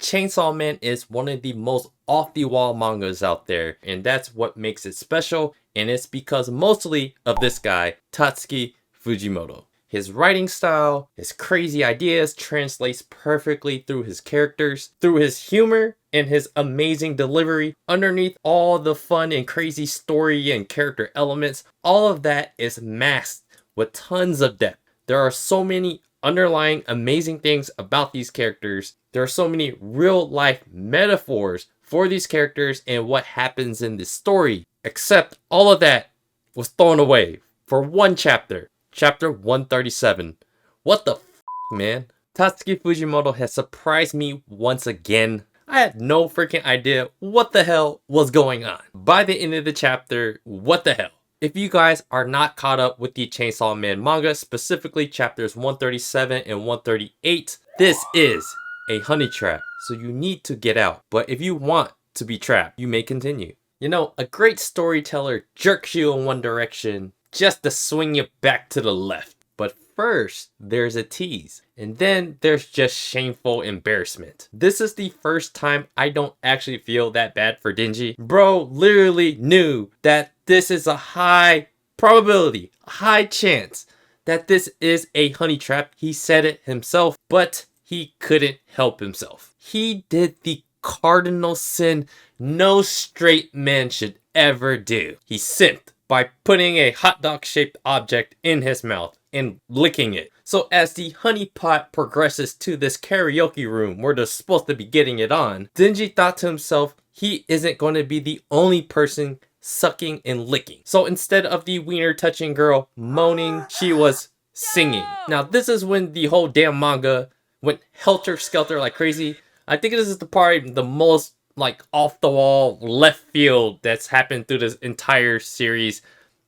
Chainsaw Man is one of the most off-the-wall mangas out there, and that's what makes it special, and it's because mostly of this guy, Tatsuki Fujimoto. His writing style, his crazy ideas translates perfectly through his characters, through his humor, and his amazing delivery. Underneath all the fun and crazy story and character elements, all of that is masked with tons of depth. There are so many underlying amazing things about these characters. There are so many real life metaphors for these characters and what happens in this story. Except all of that was thrown away for one chapter. Chapter 137. What the f, man? Tatsuki Fujimoto has surprised me once again. I had no freaking idea what the hell was going on. By the end of the chapter, what the hell? If you guys are not caught up with the Chainsaw Man manga, specifically chapters 137 and 138, this is a honey trap, so you need to get out. But if you want to be trapped, you may continue. You know, a great storyteller jerks you in one direction just to swing you back to the left. But first, there's a tease. And then there's just shameful embarrassment. This is the first time I don't actually feel that bad for Denji. Bro literally knew that this is a high probability, a high chance that this is a honey trap. He said it himself, but he couldn't help himself. He did the cardinal sin no straight man should ever do. He simped by putting a hot dog shaped object in his mouth and licking it. So as the honey pot progresses to this karaoke room where they're supposed to be getting it on, Denji thought to himself he isn't going to be the only person sucking and licking. So instead of the wiener touching girl moaning, she was singing. Now this is when the whole damn manga went helter skelter like crazy. I think this is the part the most like off the wall left field that's happened through this entire series.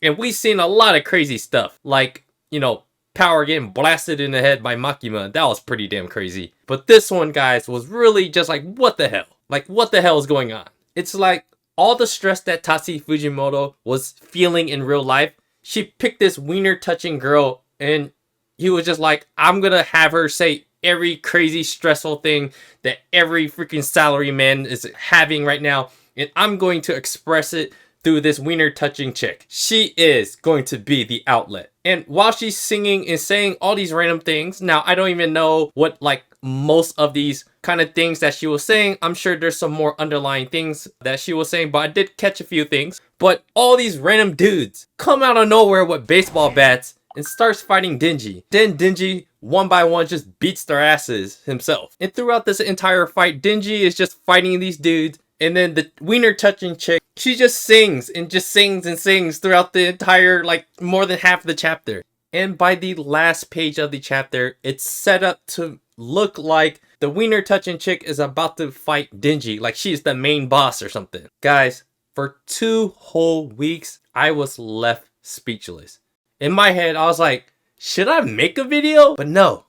And we've seen a lot of crazy stuff. Like, you know, Power getting blasted in the head by Makima. That was pretty damn crazy. But this one, guys, was really just like, what the hell? Like, what the hell is going on? It's like all the stress that Tatsuki Fujimoto was feeling in real life. She picked this wiener touching girl and he was just like, I'm gonna have her say every crazy stressful thing that every freaking salary man is having right now, and I'm going to express it through this wiener touching chick. She is going to be the outlet. And while she's singing and saying all these random things, now I don't even know what like most of these kind of things that she was saying. I'm sure there's some more underlying things that she was saying, but I did catch a few things. But all these random dudes come out of nowhere with baseball bats and starts fighting Denji. Then Denji, one by one, just beats their asses himself. And throughout this entire fight, Denji is just fighting these dudes. And then the wiener touching chick, she just sings and just sings and sings throughout the entire, like, more than half of the chapter. And by the last page of the chapter, it's set up to look like the wiener touching chick is about to fight Denji, like she's the main boss or something. Guys, for 2 whole weeks, I was left speechless. In my head, I was like, should I make a video? But no,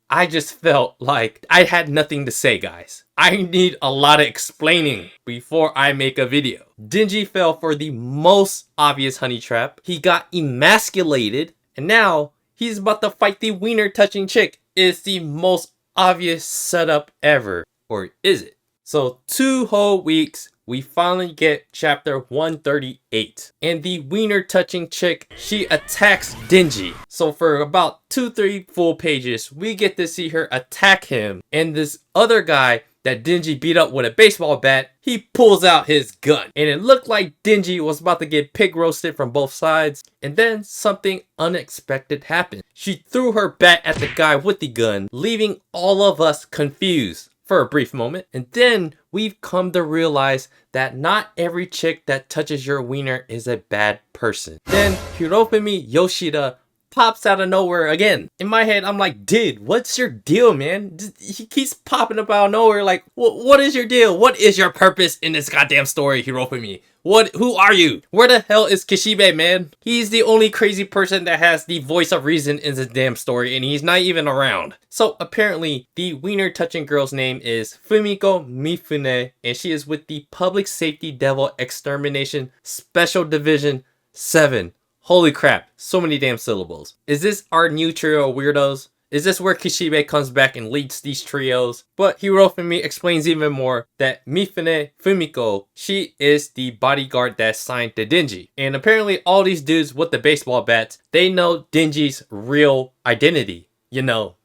I just felt like I had nothing to say, guys. I need a lot of explaining before I make a video. Denji fell for the most obvious honey trap. He got emasculated, and now he's about to fight the wiener touching chick. It's the most obvious setup ever. Or is it? So 2 whole weeks, we finally get chapter 138. And the wiener touching chick, she attacks Denji. So for about 2-3 full pages, we get to see her attack him. And this other guy that Denji beat up with a baseball bat, he pulls out his gun. And it looked like Denji was about to get pig roasted from both sides. And then something unexpected happened. She threw her bat at the guy with the gun, leaving all of us confused for a brief moment. And then we've come to realize that not every chick that touches your wiener is a bad person. Then Hirofumi Yoshida pops out of nowhere again. In my head, I'm like, dude, what's your deal, man? He keeps popping up out of nowhere. Like, what is your deal? What is your purpose in this goddamn story, Hirofumi? Who are you? Where the hell is Kishibe, man? He's the only crazy person that has the voice of reason in this damn story, and he's not even around. So apparently, the wiener touching girl's name is Fumiko Mifune, and she is with the Public Safety Devil Extermination Special Division 7. Holy crap, so many damn syllables. Is this our new trio of weirdos? Is this where Kishibe comes back and leads these trios? But Hirofumi explains even more that Mifune Fumiko, she is the bodyguard that's signed to Denji. And apparently all these dudes with the baseball bats, they know Denji's real identity. You know,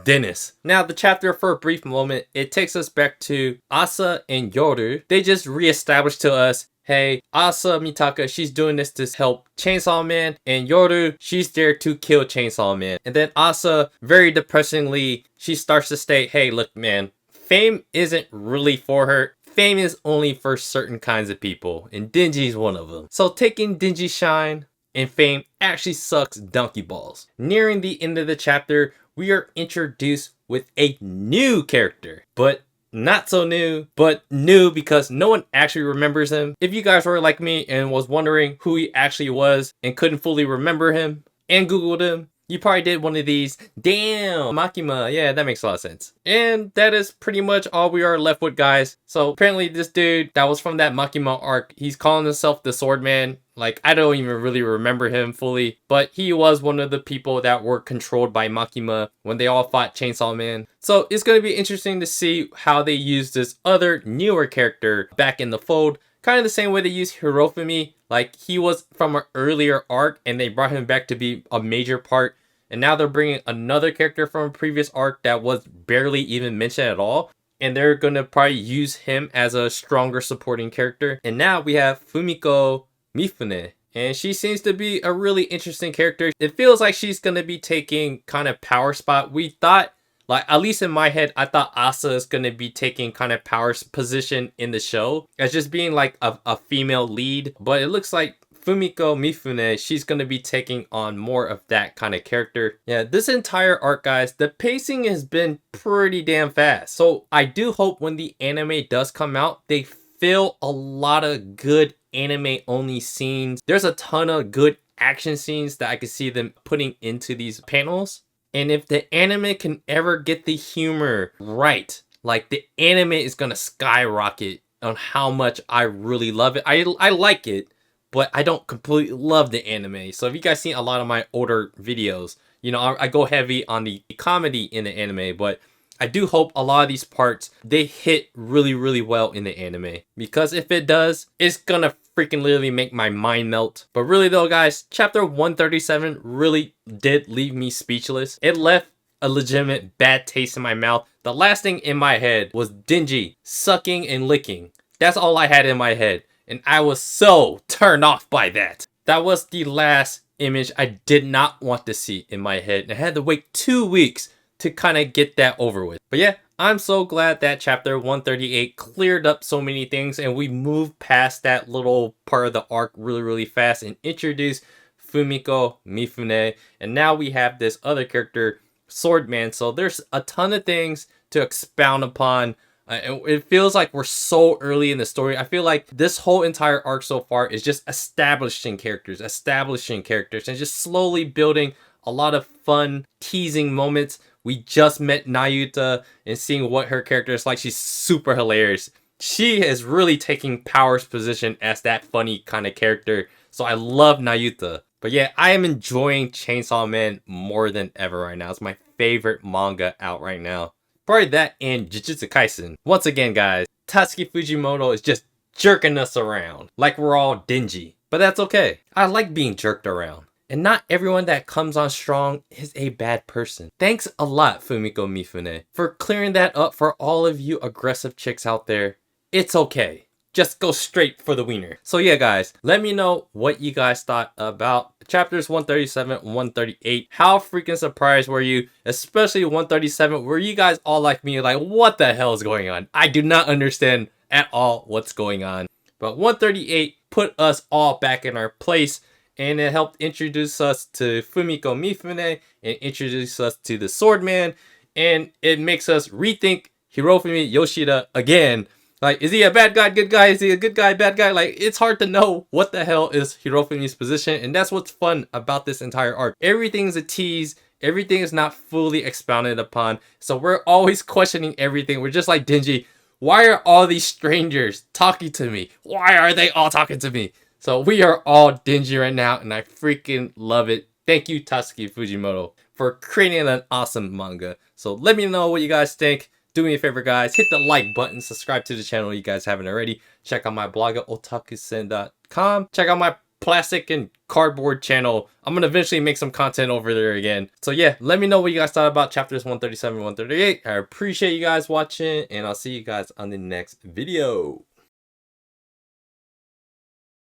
Dennis. Now the chapter, for a brief moment, it takes us back to Asa and Yoru. They just reestablished to us, hey, Asa Mitaka, she's doing this to help Chainsaw Man, and Yoru, she's there to kill Chainsaw Man. And then Asa, very depressingly, she starts to state, hey, look man, fame isn't really for her. Fame is only for certain kinds of people, and Denji's one of them. So taking Denji's shine and fame actually sucks donkey balls. Nearing the end of the chapter, we are introduced with a new character, but not so new, but new because no one actually remembers him. If you guys were like me and was wondering who he actually was and couldn't fully remember him and Googled him, you probably did one of these. Damn, Makima. Yeah, that makes a lot of sense. And that is pretty much all we are left with, guys. So apparently this dude that was from that Makima arc, he's calling himself the Swordman. Like, I don't even really remember him fully, but he was one of the people that were controlled by Makima when they all fought Chainsaw Man. So it's going to be interesting to see how they use this other newer character back in the fold. Kind of the same way they used Hirofumi. Like, he was from an earlier arc and they brought him back to be a major part. And now they're bringing another character from a previous arc that was barely even mentioned at all. And they're going to probably use him as a stronger supporting character. And now we have Fumiko Mifune, and she seems to be a really interesting character. It feels like she's going to be taking kind of power spot. We thought, like, at least in my head, I thought Asa is going to be taking kind of power position in the show as just being like a female lead. But it looks like Fumiko Mifune, she's going to be taking on more of that kind of character. Yeah, this entire arc, guys, the pacing has been pretty damn fast. So I do hope when the anime does come out, they fill a lot of good anime only scenes. There's a ton of good action scenes that I could see them putting into these panels. And if the anime can ever get the humor right, like, the anime is gonna skyrocket on how much I really love it. I like it, but I don't completely love the anime. So if you guys seen a lot of my older videos, you know, I go heavy on the comedy in the anime, but I do hope a lot of these parts, they hit really, really well in the anime. Because if it does, it's gonna freaking literally make my mind melt. But really though, guys, chapter 137 really did leave me speechless. It left a legitimate bad taste in my mouth. The last thing in my head was Denji sucking and licking. That's all I had in my head. And I was so turned off by that. That was the last image I did not want to see in my head. And I had to wait 2 weeks to kind of get that over with. But yeah, I'm so glad that chapter 138 cleared up so many things and we moved past that little part of the arc really, really fast and introduced Fumiko Mifune. And now we have this other character, Swordman. So there's a ton of things to expound upon. It feels like we're so early in the story. I feel like this whole entire arc so far is just establishing characters, and just slowly building a lot of fun, teasing moments. We just met Nayuta and seeing what her character is like. She's super hilarious. She is really taking Power's position as that funny kind of character. So I love Nayuta. But yeah, I am enjoying Chainsaw Man more than ever right now. It's my favorite manga out right now. Probably that and Jujutsu Kaisen. Once again, guys, Tatsuki Fujimoto is just jerking us around like we're all Denji. But that's okay. I like being jerked around. And not everyone that comes on strong is a bad person. Thanks a lot, Fumiko Mifune, for clearing that up for all of you aggressive chicks out there. It's okay. Just go straight for the wiener. So yeah, guys, let me know what you guys thought about chapters 137 and 138. How freaking surprised were you? Especially 137, were you guys all like me, like, what the hell is going on? I do not understand at all what's going on. But 138 put us all back in our place. And it helped introduce us to Fumiko Mifune and introduce us to the Swordman. And it makes us rethink Hirofumi Yoshida again. Like, is he a bad guy, good guy? Is he a good guy, bad guy? Like, it's hard to know what the hell is Hirofumi's position. And that's what's fun about this entire arc. Everything's a tease. Everything is not fully expounded upon. So we're always questioning everything. We're just like Denji. Why are all these strangers talking to me? Why are they all talking to me? So we are all Denji right now, and I freaking love it. Thank you, Tatsuki Fujimoto. for creating an awesome manga. So let me know what you guys think. Do me a favor, guys. Hit the like button. Subscribe to the channel if you guys haven't already. Check out my blog at otakusen.com. Check out my plastic and cardboard channel. I'm gonna eventually make some content over there again. So yeah, let me know what you guys thought about chapters 137 138. I appreciate you guys watching, and I'll see you guys on the next video.